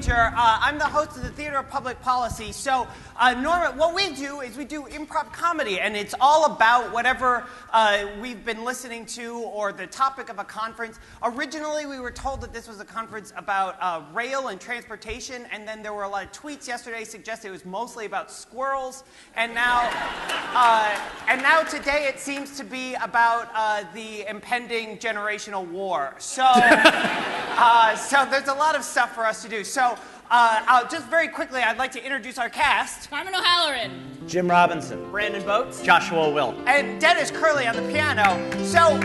teacher. I'm the host of the Theater of Public Policy. So, Norma, what we do is we do improv comedy, and it's all about whatever we've been listening to or the topic of a conference. Originally, we were told that this was a conference about rail and transportation, and then there were a lot of tweets yesterday suggesting it was mostly about squirrels, and now today it seems to be about the impending generational war. So, so there's a lot of stuff for us to do. So, just very quickly, I'd like to introduce our cast. Carmen O'Halloran. Jim Robinson. Brandon Boats. Joshua Will. And Dennis Curley on the piano. So,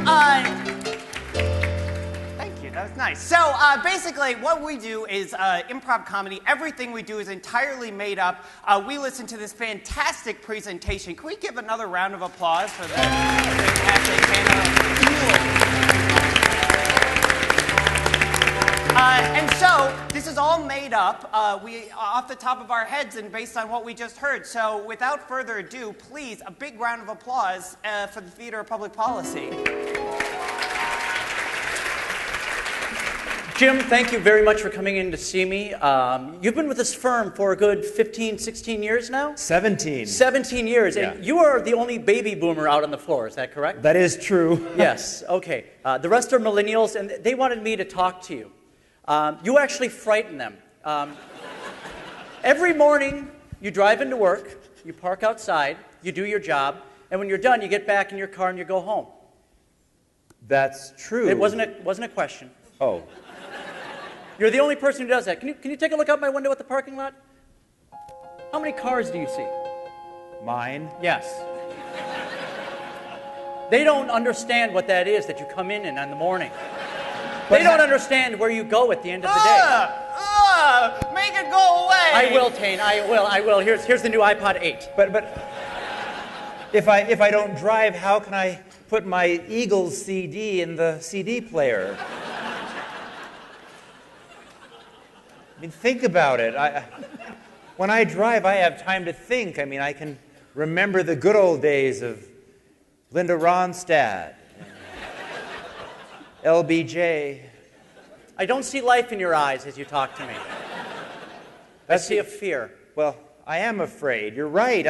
thank you, that was nice. So, basically, what we do is improv comedy. Everything we do is entirely made up. We listen to this fantastic presentation. Can we give another round of applause for the fantastic panel? And so, this is all made up, off the top of our heads and based on what we just heard. So, without further ado, please, a big round of applause for the Theater of Public Policy. Jim, thank you very much for coming in to see me. You've been with this firm for a good 15, 16 years now? 17. 17 years, Yeah. and you are the only baby boomer out on the floor, is that correct? That is true. Yes, okay. The rest are millennials, and they wanted me to talk to you. You actually frighten them. Every morning, you drive into work, you park outside, you do your job, and when you're done, you get back in your car and you go home. That's true. It wasn't a question. Oh. You're the only person who does that. Can you take a look out my window at the parking lot? How many cars do you see? Mine? Yes. They don't understand what that is that you come in the morning. They don't understand where you go at the end of the day. Make it go away! I will, Tane. I will. Here's the new iPod 8. But if I don't drive, how can I put my Eagles CD in the CD player? I mean, think about it. When I drive, I have time to think. I mean, I can remember the good old days of Linda Ronstadt, LBJ. I don't see life in your eyes as you talk to me. I see a fear. Well, I am afraid. You're right.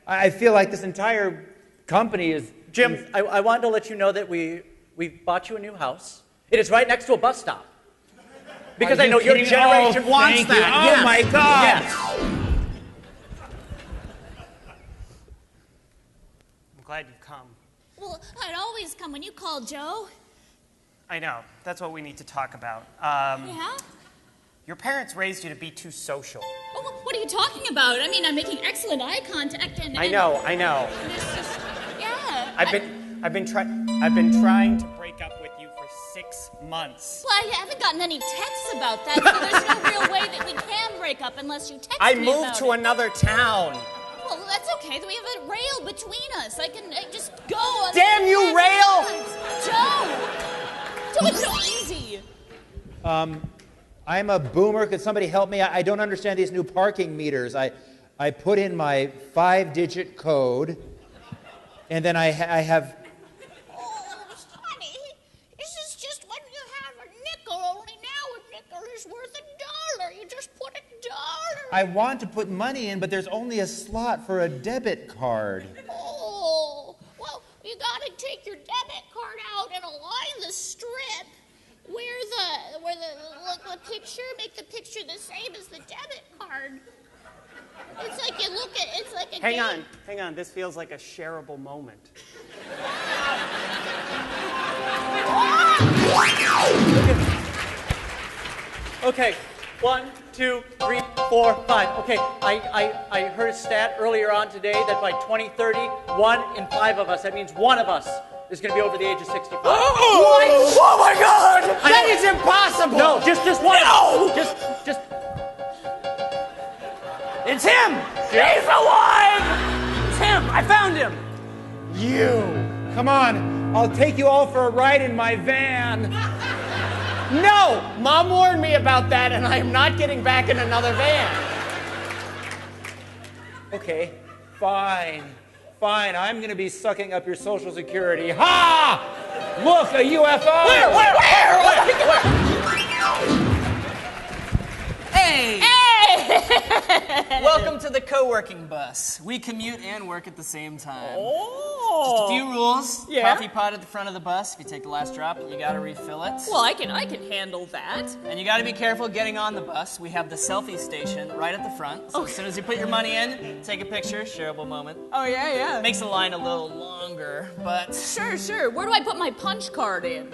I feel like this entire company is... Jim, I wanted to let you know that we bought you a new house. It is right next to a bus stop. Because I know your generation wants that. Oh, yes. My God. Yes. I'm glad you've come. Well, I'd always come when you called, Joe. I know. That's what we need to talk about. Yeah? Your parents raised you to be too social. Oh, what are you talking about? I mean, I'm making excellent eye contact and... I know. And it's just... Yeah. I've been trying to break up with you for 6 months. Well, I haven't gotten any texts about that, so there's no real way that we can break up unless you text I me moved about to another town. Well, that's okay. We have a rail between us. I can just go on... Damn you, rail! Joe! Joe, it's so easy. I'm a boomer. Could somebody help me? I don't understand these new parking meters. I put in my 5-digit code, and then I have... Oh, honey, this is just when you have a nickel, only now a nickel is worth $1. You just put $1. I want to put money in, but there's only a slot for a debit card. Oh, well, you gotta take your debit card out and align the strip where the picture, make the picture the same as the debit card. It's like you look at, it's like a Hang on, this feels like a shareable moment. Okay, 1, 2, 3, 4, 5. Okay, I heard a stat earlier on today that by 2030, 1 in 5 of us, that means one of us, is going to be over the age of 65. Oh my God! That is impossible! No, just one. No! Just. It's him! He's alive! It's him! I found him! You! Come on, I'll take you all for a ride in my van. No! Mom warned me about that, and I am not getting back in another van. Okay, fine. I'm going to be sucking up your Social Security. Ha! Look, a UFO! Where? Hey! Hey! Welcome to the co-working bus. We commute and work at the same time. Oh. Just a few rules. Yeah? Coffee pot at the front of the bus. If you take the last drop, you gotta refill it. Well, I can handle that. And you gotta be careful getting on the bus. We have the selfie station right at the front. So as soon as you put your money in, take a picture, shareable moment. Oh, yeah. Makes the line a little longer, but... Sure. Where do I put my punch card in?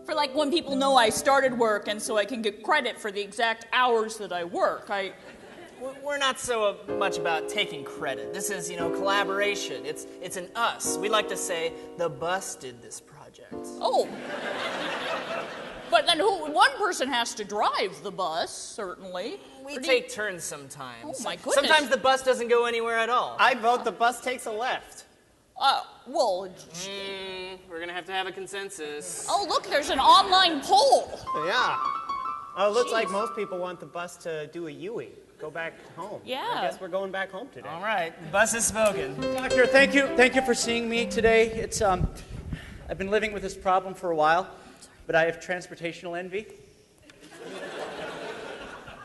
For like when people know I started work and so I can get credit for the exact hours that I work. We're not so much about taking credit. This is, collaboration. It's an us. We like to say, the bus did this project. Oh. But then one person has to drive the bus, certainly. We take turns sometimes. Oh, my goodness. Sometimes the bus doesn't go anywhere at all. I vote the bus takes a left. Well... We're gonna have to have a consensus. Oh, look, there's an online poll. Yeah. Oh, it looks like most people want the bus to do a Yui. Go back home. Yeah. I guess we're going back home today. All right, the bus has spoken. Doctor, thank you for seeing me today. It's I've been living with this problem for a while, but I have transportational envy.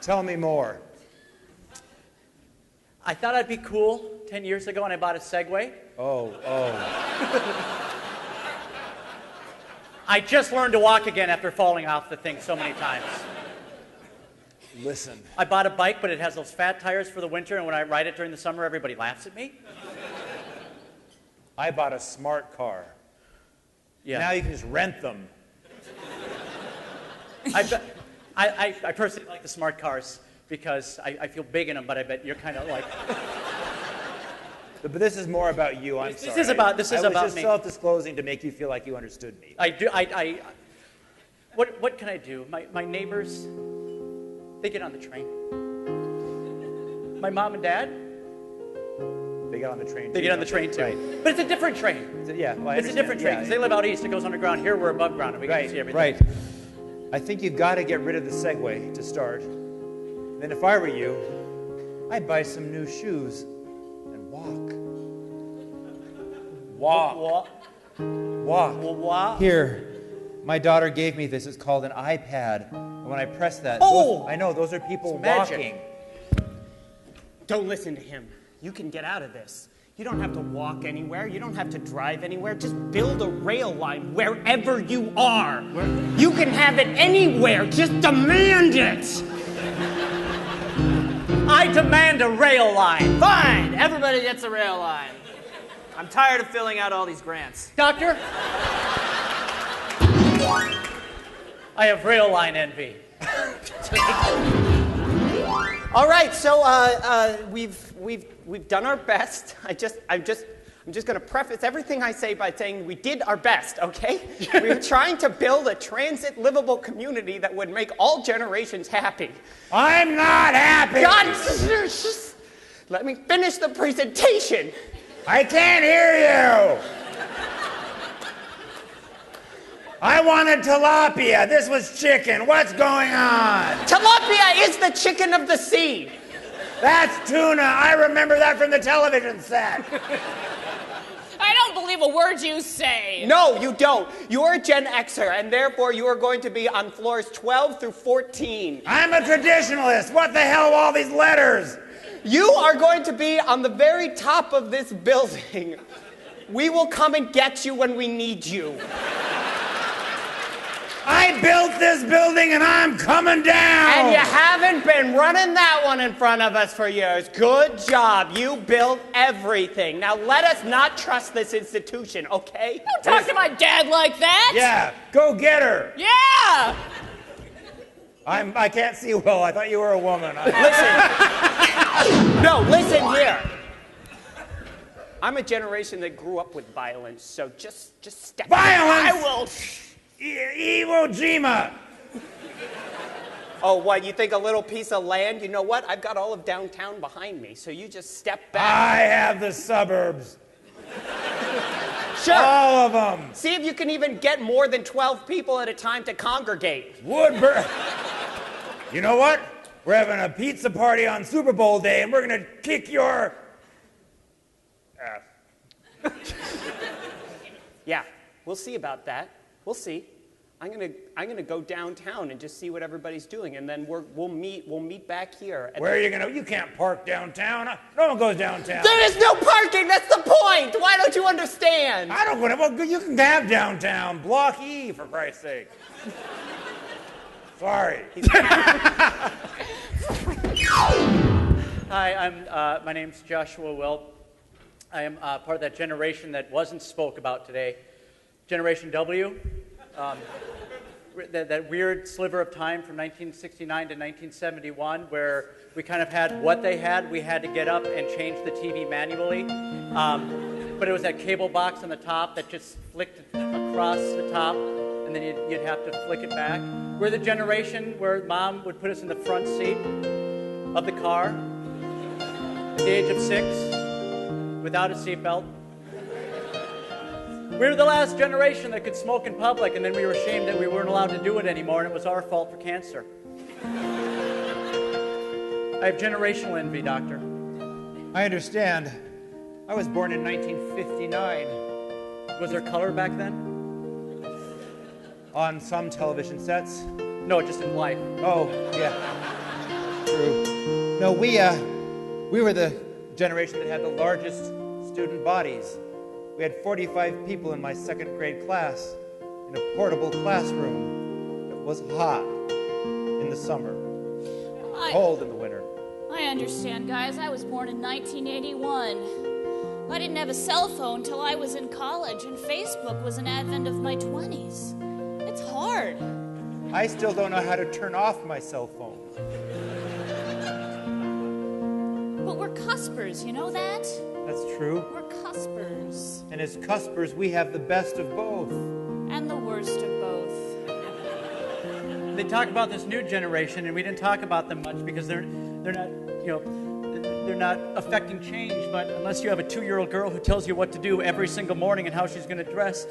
Tell me more. I thought I'd be cool 10 years ago and I bought a Segway. Oh. I just learned to walk again after falling off the thing so many times. Listen. I bought a bike, but it has those fat tires for the winter, and when I ride it during the summer, everybody laughs at me. I bought a smart car. Yeah. Now you can just rent them. I personally like the smart cars because I feel big in them, but I bet you're kind of like... But this is more about you, I'm sorry. This is about I was just me. self-disclosing to make you feel like you understood me. What can I do? My neighbors, they get on the train. My mom and dad, They get on the train too. they get on the train too. Right. But it's a different train. Yeah, well, I It's a understand. different train, Yeah, because they live out east. It goes underground. Here, we're above ground, and we can see everything. Right. I think you've got to get rid of the Segway to start. Then if I were you, I'd buy some new shoes and walk. Walk. Here, my daughter gave me this. It's called an iPad. And when I press that, I know, those are people It's magic. walking. Don't listen to him. You can get out of this. You don't have to walk anywhere. You don't have to drive anywhere. Just build a rail line wherever you are. You can have it anywhere. Just demand it. I demand a rail line. Fine, everybody gets a rail line. I'm tired of filling out all these grants. Doctor? I have rail line envy. All right, so we've done our best. I'm just going to preface everything I say by saying we did our best, okay? We were trying to build a transit livable community that would make all generations happy. I'm not happy. God, just let me finish the presentation. I can't hear you. I wanted tilapia. This was chicken. What's going on? Tilapia is the chicken of the sea. That's tuna. I remember that from the television set. I don't believe a word you say. No, you don't. You're a Gen Xer, and therefore you are going to be on floors 12 through 14. I'm a traditionalist. What the hell are all these letters? You are going to be on the very top of this building. We will come and get you when we need you. I built this building and I'm coming down. And you haven't been running that one in front of us for years. Good job. You built everything. Now let us not trust this institution, okay? Don't talk to my dad like that. Yeah, go get her. Yeah. I can't see well. I thought you were a woman. Listen. No, listen here. I'm a generation that grew up with violence, so just step Violence? I will. Iwo Jima. Oh, what, you think a little piece of land? You know what? I've got all of downtown behind me, so you just step back. I have the suburbs. Sure. All of them. See if you can even get more than 12 people at a time to congregate. Woodburn. You know what? We're having a pizza party on Super Bowl day, and we're going to kick your ass. Yeah, we'll see about that. We'll see. I'm gonna go downtown and just see what everybody's doing, and then we'll meet back here. Where are you going to? You can't park downtown. No one goes downtown. There is no parking. That's the point. Why don't you understand? I don't go to. Well, you can have downtown. Block E, for Christ's sake. Sorry. Hi, my name's Joshua Wilt. I am part of that generation that wasn't spoke about today. Generation W. That weird sliver of time from 1969 to 1971 where we kind of had what they had. We had to get up and change the TV manually. But it was that cable box on the top that just flicked across the top, and then you'd have to flick it back. We're the generation where Mom would put us in the front seat of the car at the age of 6 without a seatbelt. We were the last generation that could smoke in public, and then we were ashamed that we weren't allowed to do it anymore, and it was our fault for cancer. I have generational envy, Doctor. I understand. I was born in 1959. Was there color back then? On some television sets. No, just in life. Oh, yeah. True. No, we were the generation that had the largest student bodies. We had 45 people in my second grade class in a portable classroom that was hot in the summer, cold in the winter. I understand, guys. I was born in 1981. I didn't have a cell phone till I was in college, and Facebook was an advent of my 20s. It's hard. I still don't know how to turn off my cell phone. But we're cuspers, you know that? That's true. We're cuspers. And as cuspers, we have the best of both. And the worst of both. They talk about this new generation, and we didn't talk about them much because they're not, they're not affecting change. But unless you have a 2-year-old girl who tells you what to do every single morning and how she's going to dress,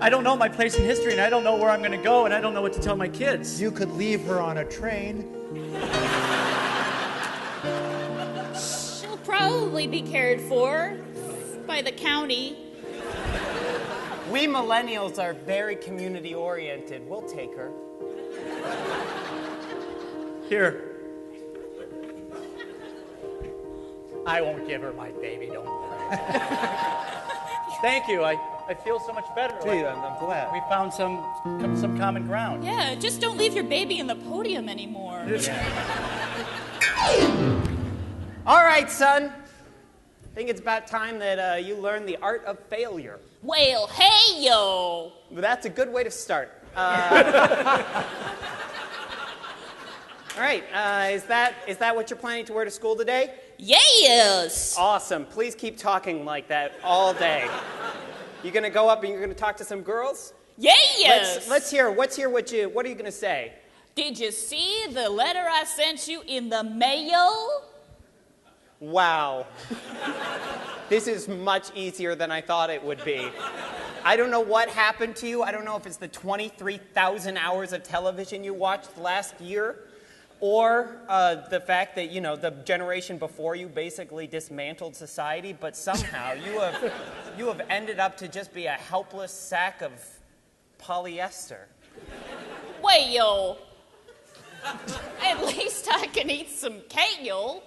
I don't know my place in history, and I don't know where I'm going to go, and I don't know what to tell my kids. You could leave her on a train. She'll probably be cared for by the county. We millennials are very community-oriented. We'll take her. Here. I won't give her my baby, don't worry. Thank you. I feel so much better. Gee, I'm glad. We found some common ground. Yeah, just don't leave your baby in the podium anymore. All right, son. I think it's about time that you learn the art of failure. Well, hey, yo. Well, that's a good way to start. All right, is that what you're planning to wear to school today? Yes. Awesome. Please keep talking like that all day. You gonna go up and you're gonna talk to some girls? Yes. Let's hear. What are you gonna say? Did you see the letter I sent you in the mail? Wow. This is much easier than I thought it would be. I don't know what happened to you. I don't know if it's the 23,000 hours of television you watched last year, or the fact that, the generation before you basically dismantled society, but somehow you have ended up to just be a helpless sack of polyester. Well, at least I can eat some kale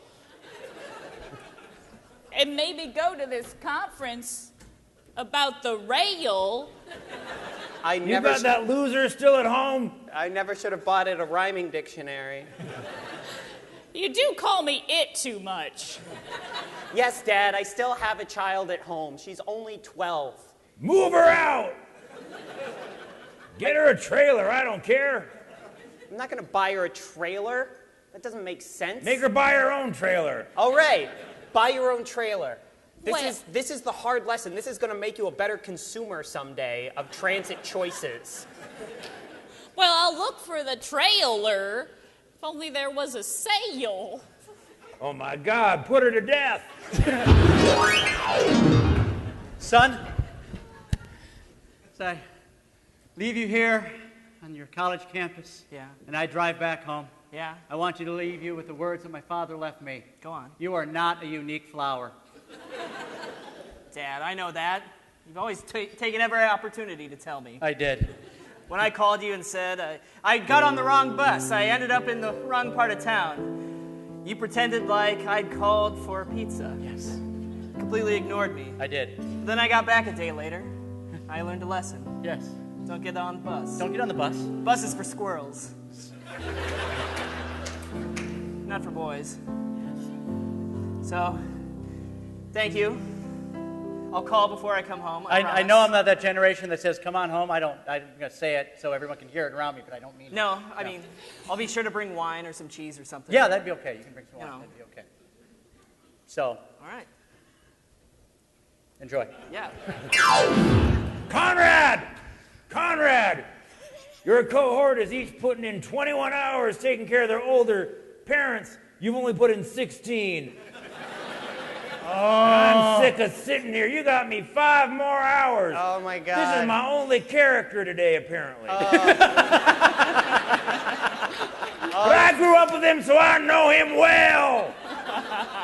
and maybe go to this conference about the rail. You got that loser still at home? I never should have bought it a rhyming dictionary. You do call me it too much. Yes, Dad, I still have a child at home. She's only 12. Move her out! Get her a trailer, I don't care. I'm not going to buy her a trailer. That doesn't make sense. Make her buy her own trailer. All right, buy your own trailer. Well- This is the hard lesson. This is going to make you a better consumer someday of transit choices. Well, I'll look for the trailer if only there was a sale. Oh my God, put her to death. Son, as I leave you here on your college campus, and I drive back home, I want you to leave you with the words that my father left me. Go on. You are not a unique flower. Dad, I know that. You've always taken every opportunity to tell me. I did. when I called you and said I got on the wrong bus, I ended up in the wrong part of town, you pretended like I'd called for pizza. Yes. Completely ignored me. I did. Then I got back a day later. I learned a lesson. Yes. Don't get on the bus. Don't get on the bus. Bus is for squirrels. Not for boys. So, thank you. I'll call before I come home. I know I'm not that generation that says, come on home. I'm going to say it so everyone can hear it around me, but I don't mean No, it. I mean, I'll be sure to bring wine or some cheese or something. Yeah, that'd be okay. You can bring some wine. You know. That'd be okay. So, All right. enjoy. Yeah. Conrad! Conrad! Your cohort is each putting in 21 hours taking care of their older parents. You've only put in 16. I'm sick of sitting here. You got me 5 more hours. Oh my God. This is my only character today, apparently. But I grew up with him, so I know him well.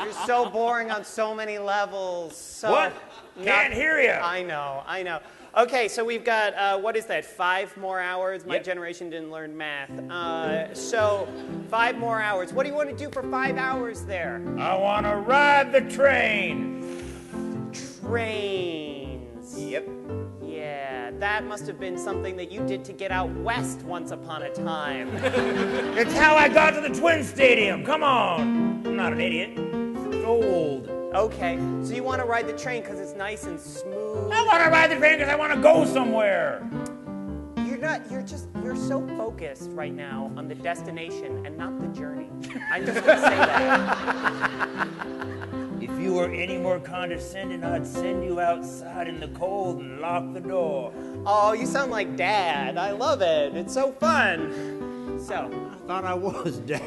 You're so boring on so many levels. So What? Can't hear you. I know. Okay, so we've got, what is that, 5 more hours? My Yep. generation didn't learn math. So 5 more hours. What do you want to do for 5 hours there? I want to ride the train. Trains. Yep. Yeah, that must have been something that you did to get out west once upon a time. It's how I got to the Twin Stadium. Come on. I'm not an idiot. It's old. Okay, so you want to ride the train because it's nice and smooth. I want to ride the train because I want to go somewhere. You're so focused right now on the destination and not the journey. I'm just going to say that. If you were any more condescending, I'd send you outside in the cold and lock the door. Oh, you sound like Dad. I love it. It's so fun. So, I thought I was Dad.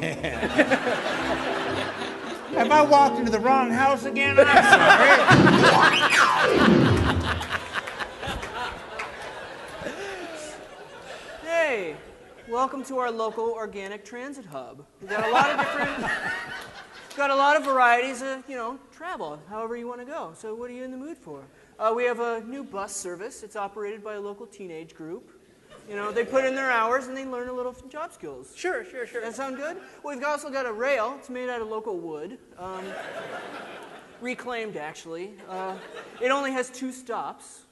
Have I walked into the wrong house again? I'm sorry. Hey, welcome to our local organic transit hub. We've got a lot of varieties of, travel, however you want to go. So what are you in the mood for? We have a new bus service. It's operated by a local teenage group. They put in their hours and they learn a little job skills. Sure. That sound good? Well, we've also got a rail. It's made out of local wood. Reclaimed, actually. It only has 2 stops.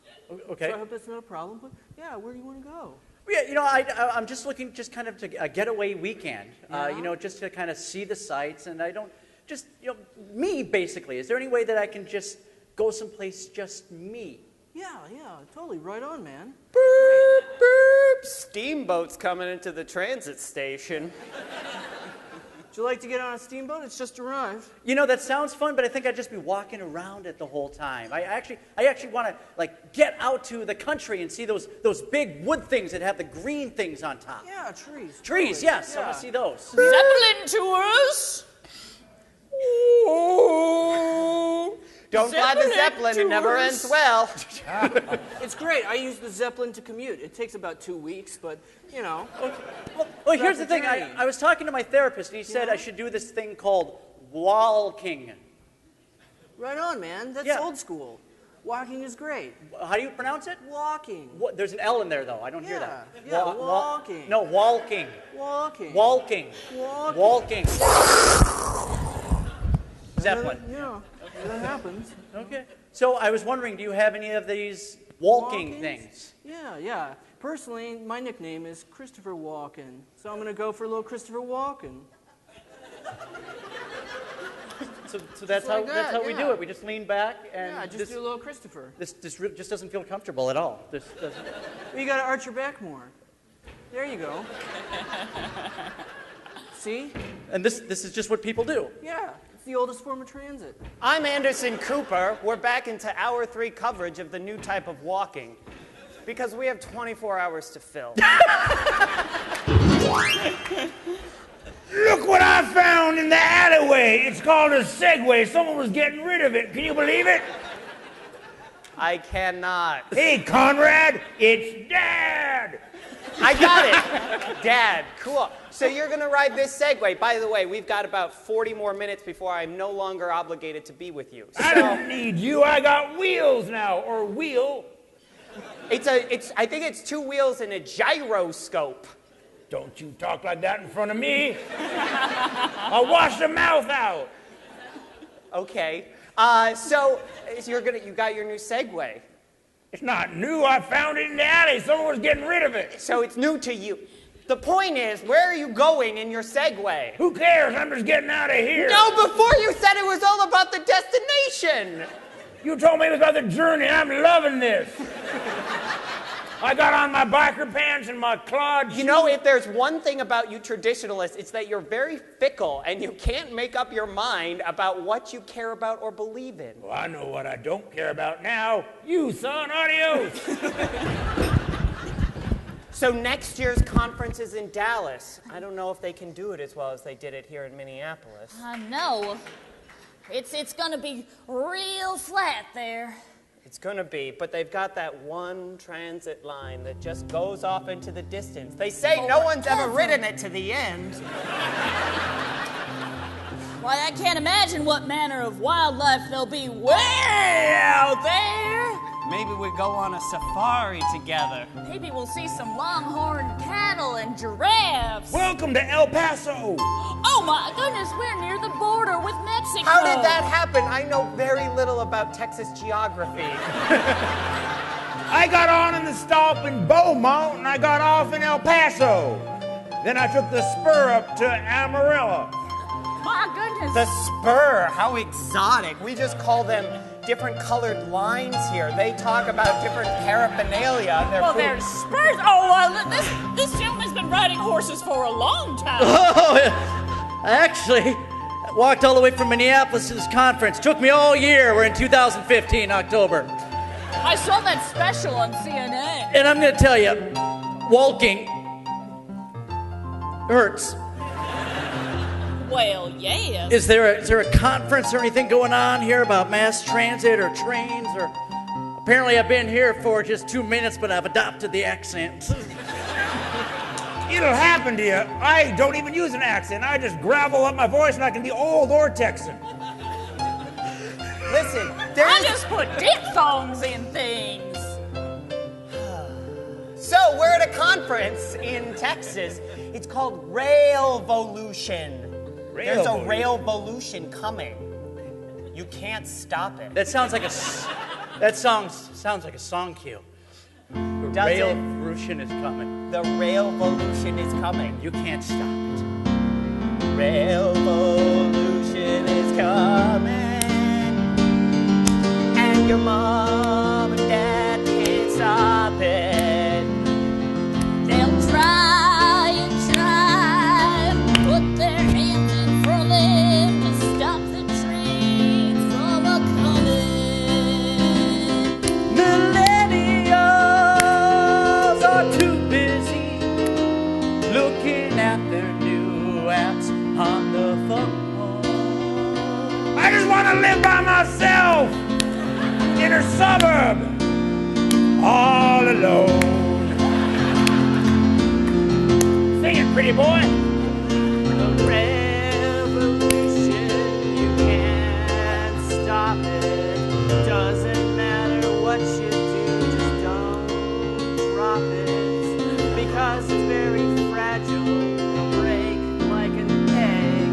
Okay. So I hope that's not a problem. But yeah, where do you want to go? Yeah, I'm just looking kind of to a getaway weekend. Yeah? Just to kind of see the sights, and I don't just me basically. Is there any way that I can just go someplace just me? Yeah, totally. Right on, man. boop, boop, steamboat's coming into the transit station. Would you like to get on a steamboat? It's just arrived. That sounds fun, but I think I'd just be walking around it the whole time. I actually want to get out to the country and see those big wood things that have the green things on top. Yeah, trees. Trees, totally. yes, Yeah. I want to see those. Zeppelin tours? Don't fly the Zeppelin, it never ends well. It's great. I use the Zeppelin to commute. It takes about 2 weeks, but, Well, here's the thing. journey. I was talking to my therapist, and he said I should do this thing called walking. Right on, man. That's Yeah. old school. Walking is great. How do you pronounce it? Walking. There's an L in there, though. I don't hear that. Yeah, walking. No, walking. Walking. Walking. Walking. Zeppelin. Yeah, that happens. Okay. So I was wondering, do you have any of these walking Walkings? things? Yeah. Personally, my nickname is Christopher Walken, so I'm going to go for a little Christopher Walken. So that's how like that, we do yeah. it. We just lean back and Yeah, just do a little Christopher. this just doesn't feel comfortable at all. This doesn't. Well, you got to arch your back more. There you go. See? And this is just what people do. Yeah, it's the oldest form of transit. I'm Anderson Cooper. We're back into hour 3 coverage of the new type of walking because we have 24 hours to fill. Look what I found in the alleyway. It's called a Segway. Someone was getting rid of it. Can you believe it? I cannot. Hey, Conrad, it's Dad. I got it. Dad, cool. So you're going to ride this Segway. By the way, we've got about 40 more minutes before I'm no longer obligated to be with you. I don't need you. I got wheels now, or wheel. I think it's 2 wheels and a gyroscope. Don't you talk like that in front of me. I'll wash your mouth out. Okay. So you got your new Segway. It's not new. I found it in the alley. Someone was getting rid of it. So it's new to you. The point is, where are you going in your Segway? Who cares? I'm just getting out of here. No, before you said it was all about the destination. You told me it was about the journey. I'm loving this. I got on my biker pants and my Claude shoes. You know, if there's one thing about you traditionalists, it's that you're very fickle and you can't make up your mind about what you care about or believe in. Well, I know what I don't care about now. You, son, adios. So next year's conference is in Dallas. I don't know if they can do it as well as they did it here in Minneapolis. I know. It's gonna be real flat there. It's gonna be, but they've got that one transit line that just goes off into the distance. They say no one's ever ridden it to the end. Why, I can't imagine what manner of wildlife there'll be way out there. Maybe we go on a safari together. Maybe we'll see some longhorn cattle and giraffes. Welcome to El Paso. Oh my goodness, we're near the border with Mexico. How did that happen? I know very little about Texas geography. I got on in the stop in Beaumont and I got off in El Paso. Then I took the spur up to Amarillo. My goodness. The spur, how exotic. We just call them different colored lines here. They talk about different paraphernalia. Well, there's spurs. Oh, this gentleman's been riding horses for a long time. Oh, I actually walked all the way from Minneapolis to this conference. Took me all year. We're in 2015, October. I saw that special on CNN. And I'm going to tell you, walking hurts. Well, yes. Is there a conference or anything going on here about mass transit or trains? Or apparently I've been here for just 2 minutes, but I've adopted the accent. It'll happen to you. I don't even use an accent. I just gravel up my voice and I can be old or Texan. Listen, I just put diphthongs in things. So we're at a conference in Texas. It's called Rail Volution. There's a Rail Volution coming. You can't stop it. That sounds like sounds like a song cue. Does Rail it? Volution is coming. The Rail Volution is coming. You can't stop it. Rail Volution is coming. And your mom and dad can't stop it. They'll try and try and put their hands in front of them to stop the train from a-coming. Millennials are too busy looking at their new apps on the phone. I just want to live by myself in a suburb, all alone. Sing it, pretty boy. The revolution, you can't stop it. Doesn't matter what you do, just don't drop it. Because it's very fragile, it'll break like an egg.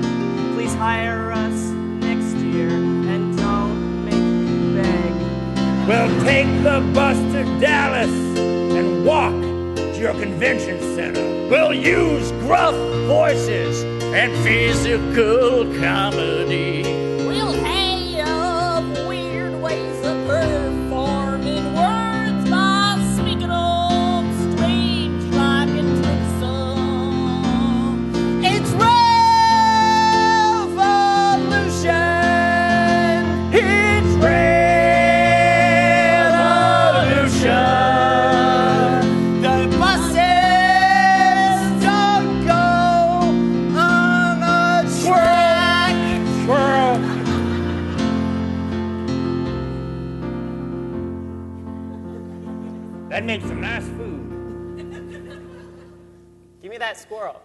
Please hire us next year and don't make me beg. Well, take the bus to Dallas and walk to your convention center. We'll use gruff voices and physical comedy. We'll have weird ways of performing words by speaking on strange like and truthsome. It's revolution. It's revolution. The buses don't go on a track. Squirrel. That makes some nice food. Give me that squirrel.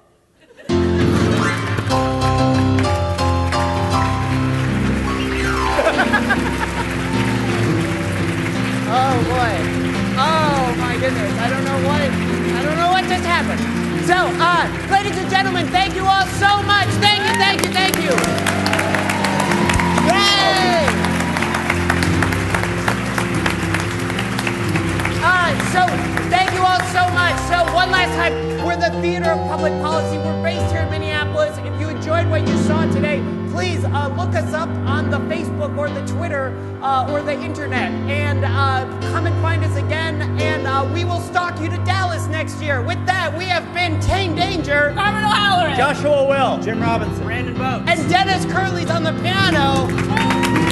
Oh boy. Oh goodness. I don't know what just happened. So, ladies and gentlemen, thank you all so much. Thank you, thank you, thank you. Yay! So, thank you all so much. So, one last time, we're the Theater of Public Policy. We're based here in Minneapolis. If you enjoyed what you saw today, please look us up on the Facebook or the Twitter or the internet. And come and find us again. And we will stalk you to Dallas next year. With that, we have been Tane Danger, Carmen O'Halloran. Joshua Will. Jim Robinson. Brandon Boat. and Dennis Curley's on the piano.